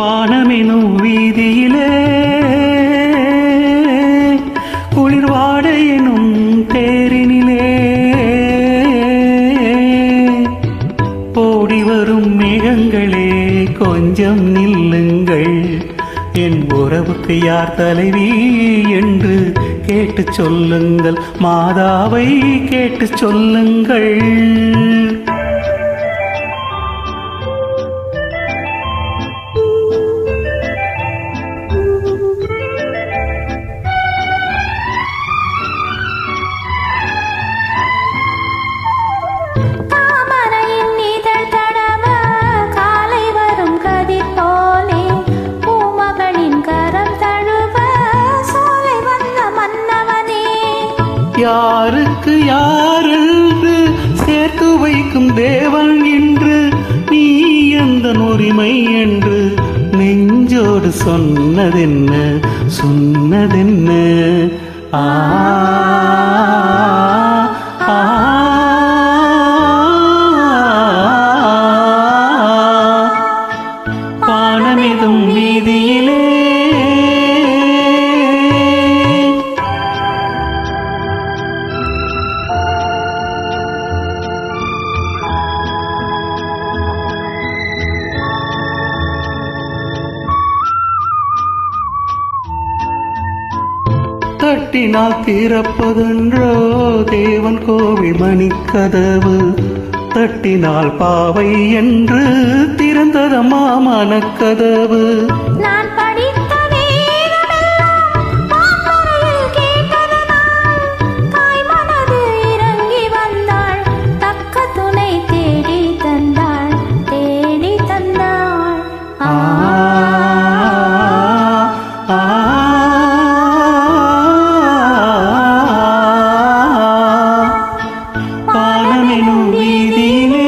வானமெனும் வீதியிலே குளிர்வாட எனும் தேரினிலே ஓடி வரும் மேகங்களே கொஞ்சம் நில்லுங்கள், என் உறவுக்கு யார் தலைவி என்று கேட்டு சொல்லுங்கள், மாதாவை கேட்டு சொல்லுங்கள். யாருக்கு யாரென்று சேர்த்து வைக்கும் தேவன் என்று நீ எந்த உரிமை என்று நெஞ்சோடு சொன்னதென்ன சொன்னதென்ன? ஆ வானமெதும் வீதியிலே தட்டினால் திறப்பதென்றோ தேவன் கோவில் மணிக்கதவு, தட்டினால் பாவை என்று திறந்ததம்மா மனக்கதவு. நான் படித்த வேதமெல்லாம் கேட்டதனால் தாய் மனது இறங்கி வந்தாள், தக்க துணை தேடி தந்தாள் தேடி தந்தாள். வானமெனும் வீதியிலே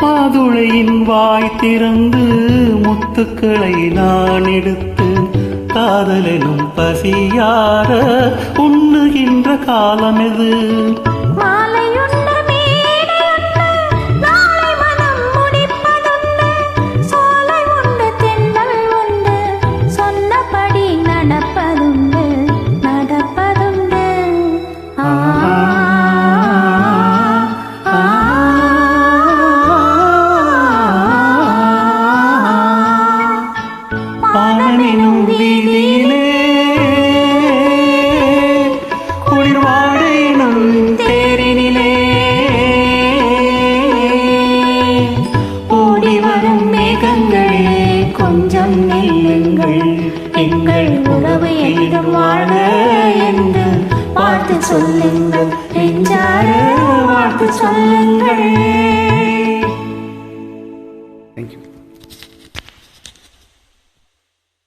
மாதுளையின் வாய் திறந்து முத்துக்களை நான் எடுத்து காதலெனும் பசியார உண்ணுகின்ற காலமெது? வானமெனும் வீதியிலே குளிர்வாட எனும் தேரினிலே ஓடி வரும் மேகங்களே கொஞ்சம் நில்லுங்கள், எங்கள் உறவு என்றும் வாழ என்று வாழ்த்து சொல்லுங்கள், நெஞ்சார வாழ்த்து சொல்லுங்கள்.